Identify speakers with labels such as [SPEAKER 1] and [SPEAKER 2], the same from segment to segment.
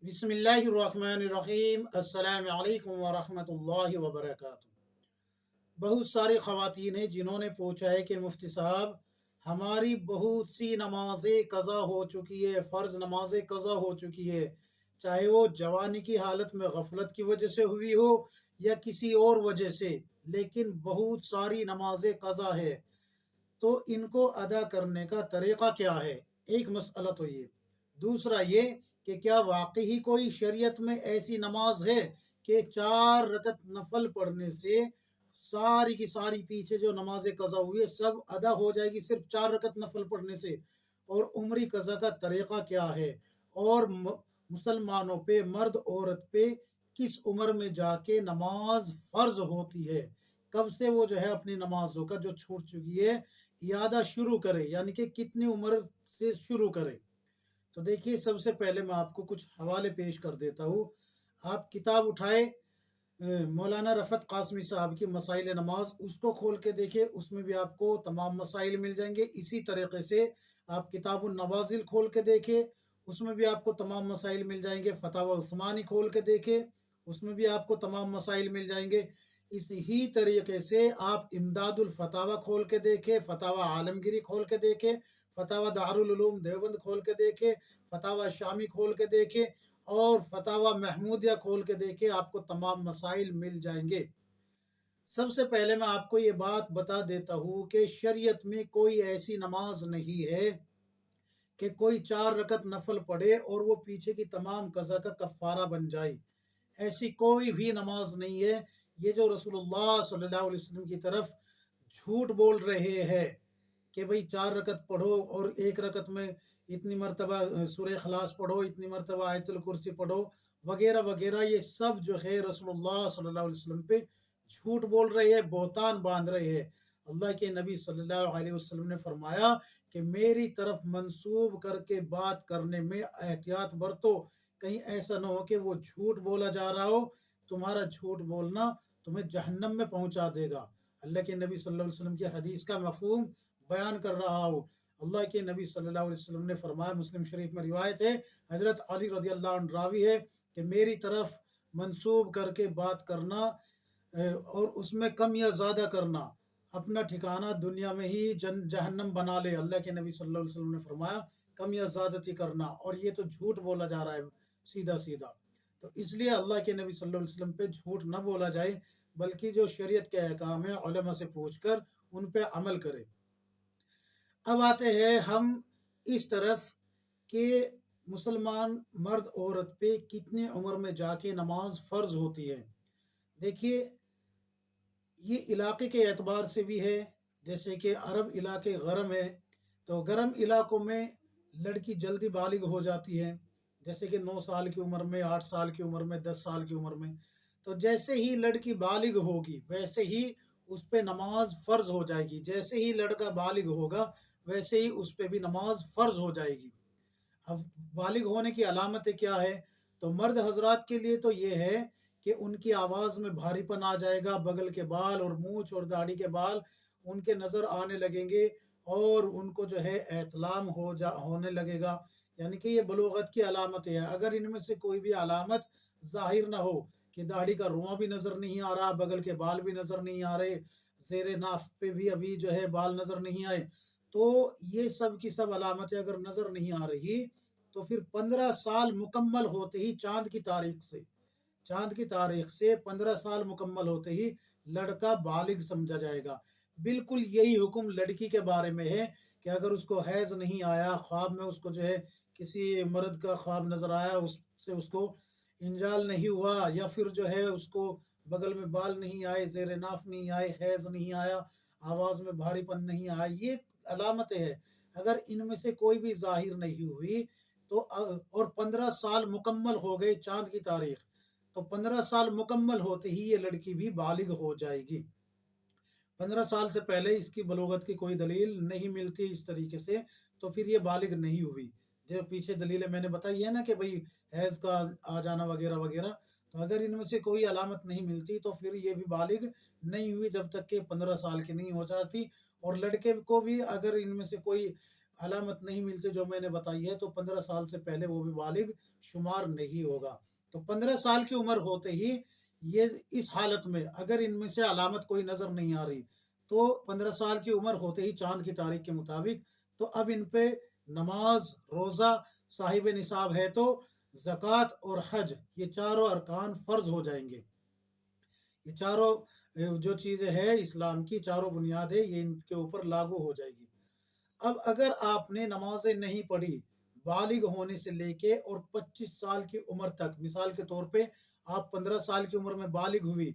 [SPEAKER 1] बिस्मिल्लाहिर्रहमानिर्रहीम। अस्सलाम वालेकुम वरहमतुल्लाहि वबरकातुहू। बहुत सारी ख़वातीन हैं जिन्होंने पूछा है कि मुफ्ती साहब, हमारी बहुत सी नमाजें कज़ा हो चुकी है, फ़र्ज़ नमाजें कज़ा हो चुकी है, चाहे वो जवानी की हालत में गफलत की वजह से हुई हो या किसी और वजह से, लेकिन बहुत सारी नमाजें कज़ा है, तो इनको अदा करने का तरीक़ा क्या है? एक मसला तो ये। दूसरा ये कि क्या वाकई ही कोई शरीयत में ऐसी नमाज है कि 4 रकत नफल पढ़ने से सारी की सारी पीछे जो नमाजें कज़ा हुई है सब अदा हो जाएगी सिर्फ 4 रकत नफल पढ़ने से? और उम्री कज़ा का तरीक़ा क्या है? और मुसलमानों पे, मर्द औरत पे किस उम्र में जाके नमाज फ़र्ज होती है? कब से वो जो है अपनी नमाजों का जो छूट चुकी है इयादा शुरू करे, यानी कि कितनी उम्र से शुरू करे? तो देखिए, सबसे पहले मैं आपको कुछ हवाले पेश कर देता हूँ। आप किताब उठाए मौलाना रफ़त कासमी साहब की मसाइल नमाज, उसको खोल के देखिए, उसमें भी आपको तमाम मसाइल मिल जाएंगे। इसी तरीके से आप किताबुन नवाजिल खोल के देखिए, उसमें भी आपको तमाम मसाइल मिल जाएंगे। फतावा उस्मानी खोल के देखिए, उसमें भी आपको तमाम मसाइल मिल जाएंगे। इसी तरीके से आप इमदादुल फतावा खोल के देखें, फतावा आलमगिरी खोल के देखें, फतावा दारुल उलूम देवबंद खोल के देखें, फतावा शामी खोल के देखें और फतावा महमूदिया खोल के देखें, आपको तमाम मसाइल मिल जाएंगे। सबसे पहले मैं आपको ये बात बता देता हूँ कि शरीयत में कोई ऐसी नमाज नहीं है कि कोई 4 रकत नफल पढ़े और वो पीछे की तमाम कज़ा का कफ़ारा बन जाए। ऐसी कोई भी नमाज नहीं है। ये जो रसूलुल्लाह सल्लल्लाहु अलैहि वसल्लम की तरफ झूठ बोल रहे हैं कि भाई 4 रकत पढ़ो और 1 रकत में इतनी मरतबा सूरह इखलास पढ़ो, इतनी मरतबा आयतुल कुर्सी पढ़ो, वगैरह वगैरह, ये सब जो है रसूलुल्लाह सल्लल्लाहु अलैहि वसल्लम पे झूठ बोल रहे हैं, बहतान बांध रहे हैं। अल्लाह के नबी सल्लल्लाहु अलैहि वसल्लम ने फरमाया कि मेरी तरफ मंसूब करके बात करने में एहतियात बरतो, कहीं ऐसा ना हो कि वो झूठ बोला जा रहा हो, तुम्हारा झूठ बोलना तुम्हें जहन्नम में पहुंचा देगा। अल्लाह के नबी सल्लल्लाहु अलैहि वसल्लम की हदीस का मफहूम बयान कर रहा हूँ। अल्लाह के नबी सल्लल्लाहु अलैहि वसल्लम ने फरमाया, मुस्लिम शरीफ में रिवायत है, हजरत अली रज़ी अल्लाह अन्हु रावी है कि मेरी तरफ मंसूब करके बात करना और उसमें कम या ज़्यादा करना, अपना ठिकाना दुनिया में ही जहन्नम बना ले। अल्लाह के नबी सल्लल्लाहु अलैहि वसल्लम ने फरमाया कम या ज़्यादती करना, और ये तो झूठ बोला जा रहा है सीधा सीधा। तो इसलिए अल्लाह के नबी सल्लल्लाहु अलैहि वसल्लम पे झूठ न बोला जाए, बल्कि जो शरीयत के अहकाम है उलमा से पूछकर उन पे अमल करे। अब आते हैं हम इस तरफ कि मुसलमान मर्द औरत पे कितनी उम्र में जाके नमाज फ़र्ज होती है। देखिए, ये इलाके के एतबार से भी है। जैसे कि अरब इलाके गर्म है, तो गर्म इलाकों में लड़की जल्दी बालिग हो जाती है, जैसे कि 9 साल की उम्र में, 8 साल की उम्र में, 10 साल की उम्र में। तो जैसे ही लड़की बालिग होगी वैसे ही उस पर नमाज फ़र्ज हो जाएगी, जैसे ही लड़का बालिग होगा वैसे ही उस पर भी नमाज फ़र्ज हो जाएगी। अब बालिग होने की अलामतें क्या है? तो मर्द हजरात के लिए तो ये है कि उनकी आवाज़ में भारीपन आ जाएगा, बगल के बाल और मूछ और दाढ़ी के बाल उनके नज़र आने लगेंगे और उनको जो है एतलाम होने लगेगा, यानी कि ये बलूगत की अलामतें हैं। अगर इनमें से कोई भी अलामत ज़ाहिर ना हो कि दाढ़ी का रुआं भी नज़र नहीं आ रहा, बगल के बाल भी नज़र नहीं आ रहे, ज़ेरे नाफ पे भी अभी जो है बाल नज़र नहीं आए, तो ये सब की सब अलामतें अगर नज़र नहीं आ रही, तो फिर 15 साल मुकम्मल होते ही चांद की तारीख से 15 साल मुकम्मल होते ही लड़का बालिग समझा जाएगा। बिल्कुल यही हुक्म लड़की के बारे में है कि अगर उसको हैज नहीं आया, ख्वाब में उसको जो है किसी मर्द का ख्वाब नजर आया, उससे उसको इंजाल नहीं हुआ, या फिर जो है उसको बगल में बाल नहीं आए, जेर नाफ नहीं आए, हैज नहीं आया, आवाज में भारीपन नहीं आया, ये अलामतें हैं। अगर इनमें से कोई भी जाहिर नहीं हुई तो और 15 साल मुकम्मल हो गए चांद की तारीख, तो 15 साल मुकम्मल होते ही ये लड़की भी बालिग हो जाएगी। 15 साल से पहले इसकी बलूगत की कोई दलील नहीं मिलती इस तरीके से, तो फिर ये बालिग नहीं हुई। जो पीछे दलीलें मैंने बताई है ना कि भाई हैज का आ जाना वगैरह वगैरह, तो अगर इनमें से कोई अलामत नहीं मिलती तो फिर ये भी बालिग नहीं हुई जब तक कि 15 साल की नहीं हो जाती। और लड़के को भी अगर इनमें से कोई علامت نہیں ملتی جو میں نے بتائی ہے، تو 15 سال سے پہلے وہ بھی بالغ شمار نہیں ہوگا۔ تو 15 سال کی عمر ہوتے ہی یہ اس حالت میں اگر ان میں سے علامت کوئی نظر نہیں آ رہی تو 15 سال کی عمر ہوتے ہی چاند کی تاریخ کے مطابق تو اب ان پہ نماز، روزہ، صاحب نصاب ہے تو زکوٰۃ اور حج، یہ چاروں ارکان فرض ہو جائیں گے۔ یہ چاروں جو چیزیں ہیں اسلام کی، چاروں بنیادیں، یہ ان کے اوپر لاگو ہو جائے گی۔ اب اگر آپ نے نمازیں نہیں پڑھی بالغ ہونے سے لے کے اور 25 سال کی عمر تک، مثال کے طور پہ آپ 15 سال کی عمر میں بالغ ہوئی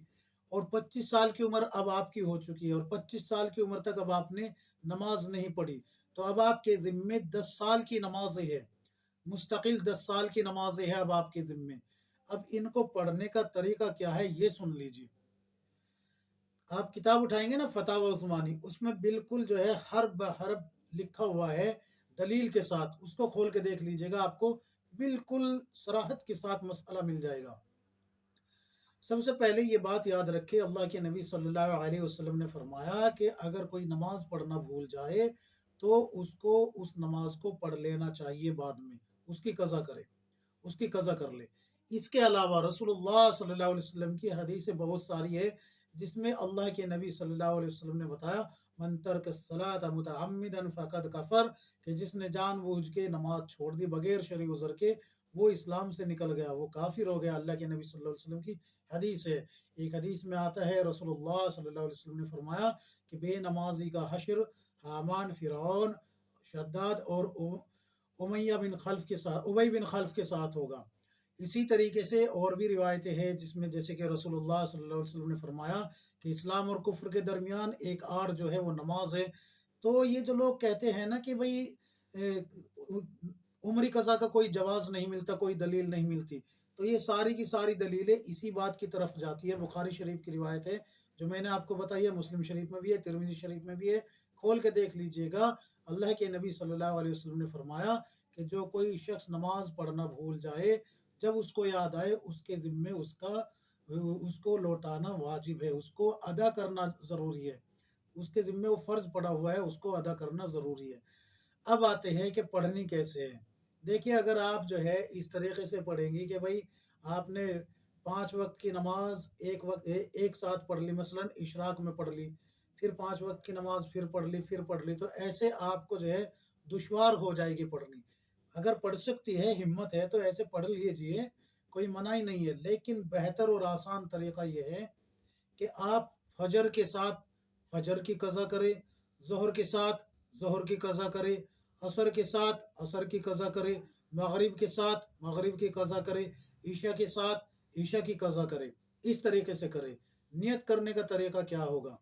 [SPEAKER 1] اور 25 سال کی عمر اب آپ کی ہو چکی ہے اور 25 سال کی عمر تک اب آپ نے نماز نہیں پڑھی، تو اب آپ کے ذمے 10 سال کی نمازیں ہیں، مستقل 10 سال کی نمازیں ہیں اب آپ کے ذمے۔ اب ان کو پڑھنے کا طریقہ کیا ہے یہ سن لیجیے۔ آپ کتاب اٹھائیں گے نا فتاوی عثمانی، اس میں بالکل جو ہے حرف بحرف لکھا ہوا ہے دلیل کے ساتھ، اس کو کھول کے دیکھ لیجئے گا، آپ کو بالکل صراحت کے ساتھ مسئلہ مل جائے گا۔ سب سے پہلے یہ بات یاد رکھے، اللہ کے نبی صلی اللہ علیہ وسلم نے فرمایا کہ اگر کوئی نماز پڑھنا بھول جائے تو اس کو اس نماز کو پڑھ لینا چاہیے، بعد میں اس کی قضا کرے، اس کی قضا کر لے۔ اس کے علاوہ رسول اللہ صلی اللہ علیہ وسلم کی حدیثیں بہت ساری ہے جس میں اللہ کے نبی صلی اللہ علیہ وسلم نے بتایا من ترک الصلاۃ متعمدا فقد کفر، کہ جس نے جان بوجھ کے نماز چھوڑ دی بغیر شرعی عذر کے، وہ اسلام سے نکل گیا، وہ کافر ہو گیا۔ اللہ کے نبی صلی اللہ علیہ وسلم کی حدیث ہے۔ ایک حدیث میں آتا ہے رسول اللہ صلی اللہ علیہ وسلم نے فرمایا کہ بے نمازی کا حشر حامان، فرعون، شداد اور امیہ بن خلف کے ساتھ، ابی بن خلف کے ساتھ ہوگا۔ اسی طریقے سے اور بھی روایتیں ہیں جس میں جیسے کہ رسول اللہ صلی اللہ علیہ وسلم نے فرمایا کہ اسلام اور کفر کے درمیان ایک آڑ جو ہے وہ نماز ہے۔ تو یہ جو لوگ کہتے ہیں نا کہ بھئی عمری قضا کا کوئی جواز نہیں ملتا، کوئی دلیل نہیں ملتی، تو یہ ساری کی ساری دلیلیں اسی بات کی طرف جاتی ہے۔ بخاری شریف کی روایت ہے جو میں نے آپ کو بتائی ہے، مسلم شریف میں بھی ہے، ترمذی شریف میں بھی ہے، کھول کے دیکھ لیجئے گا۔ اللہ کے نبی صلی اللہ علیہ وسلم نے فرمایا کہ جو کوئی شخص نماز پڑھنا بھول جائے، جب اس کو یاد آئے اس کے ذمے اس کو لوٹانا واجب ہے، اس کو ادا کرنا ضروری ہے، اس کے ذمے وہ فرض پڑا ہوا ہے، اس کو ادا کرنا ضروری ہے۔ اب آتے ہیں کہ پڑھنی کیسے ہے۔ دیکھیے اگر آپ جو ہے اس طریقے سے پڑھیں گی کہ بھائی آپ نے 5 وقت کی نماز ایک ساتھ پڑھ لی، مثلا اشراق میں پڑھ لی، پھر 5 وقت کی نماز پھر پڑھ لی، تو ایسے آپ کو جو ہے دشوار ہو جائے گی پڑھنی۔ اگر پڑھ سکتی ہے، ہمت ہے، تو ایسے پڑھ لیجئے، کوئی منع ہی نہیں ہے، لیکن بہتر اور آسان طریقہ یہ ہے کہ آپ فجر کے ساتھ فجر کی قضا کرے، ظہر کے ساتھ ظہر کی قضا کرے، عصر کے ساتھ عصر کی قضا کرے، مغرب کے ساتھ مغرب کی قضا کرے، عشاء کے ساتھ عشاء کی قضا کرے، اس طریقے سے کرے۔ نیت کرنے کا طریقہ کیا ہوگا؟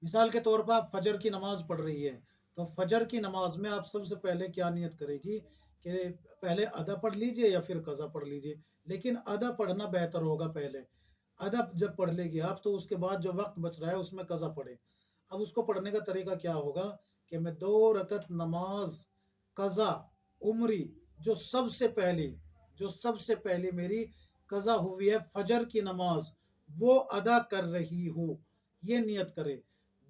[SPEAKER 1] مثال کے طور پر آپ فجر کی نماز پڑھ رہی ہے تو فجر کی نماز میں آپ سب سے پہلے کیا نیت کرے گی کہ پہلے ادا پڑھ لیجئے یا پھر قضا پڑھ لیجئے، لیکن ادا پڑھنا بہتر ہوگا۔ پہلے ادا جب پڑھ لے گی آپ تو اس کے بعد جو وقت بچ رہا ہے اس میں قضا پڑھے۔ اب اس کو پڑھنے کا طریقہ کیا ہوگا کہ میں 2 رکعت نماز قضا عمری جو سب سے پہلی میری قضا ہوئی ہے فجر کی نماز، وہ ادا کر رہی ہوں، یہ نیت کرے۔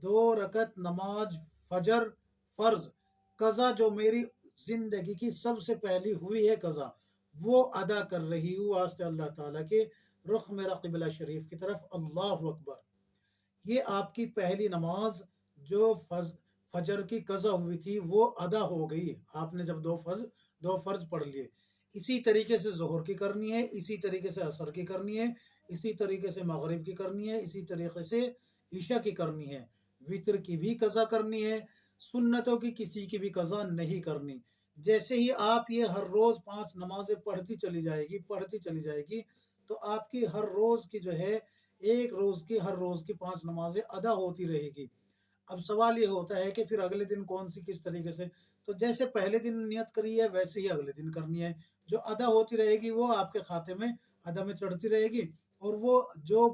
[SPEAKER 1] 2 رکعت نماز فجر فرض قضا جو میری زندگی کی سب سے پہلی ہوئی ہے قضا، وہ ادا کر رہی ہوں واسطے اللہ تعالیٰ کے، رخ میرا قبلہ شریف کی طرف، اللہ اکبر۔ یہ آپ کی پہلی نماز جو فجر کی قضا ہوئی تھی وہ ادا ہو گئی، آپ نے جب 2 فرض پڑھ لیے۔ اسی طریقے سے ظہر کی کرنی ہے، اسی طریقے سے عصر کی کرنی ہے، اسی طریقے سے مغرب کی کرنی ہے، اسی طریقے سے عشاء کی کرنی ہے، وتر کی بھی قضا کرنی ہے، سنتوں کی کسی کی بھی قضا نہیں کرنی۔ جیسے ہی آپ یہ ہر روز 5 نمازیں پڑھتی چلی جائے گی تو آپ کی ہر روز کی جو ہے ہر روز کی 5 نمازیں ادا ہوتی رہے گی۔ اب سوال یہ ہوتا ہے کہ پھر اگلے دن کون سی کس طریقے سے، تو جیسے پہلے دن نیت کری ہے ویسے ہی اگلے دن کرنی ہے، جو ادا ہوتی رہے گی وہ آپ کے کھاتے میں ادا میں چڑھتی رہے گی، اور وہ جو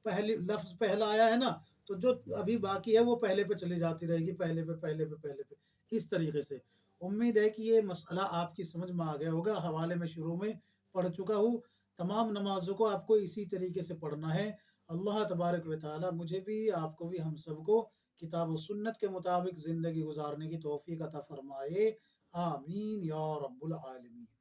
[SPEAKER 1] لفظ پہلا آیا ہے نا تو جو ابھی باقی ہے وہ پہلے پہ چلی جاتی رہے گی، پہلے پہ اس طریقے سے۔ امید ہے کہ یہ مسئلہ آپ کی سمجھ میں آ گیا ہوگا۔ حوالے میں شروع میں پڑھ چکا ہوں، تمام نمازوں کو آپ کو اسی طریقے سے پڑھنا ہے۔ اللہ تبارک و تعالی مجھے بھی، آپ کو بھی، ہم سب کو کتاب و سنت کے مطابق زندگی گزارنے کی توفیق عطا فرمائے، آمین یا رب العالمین۔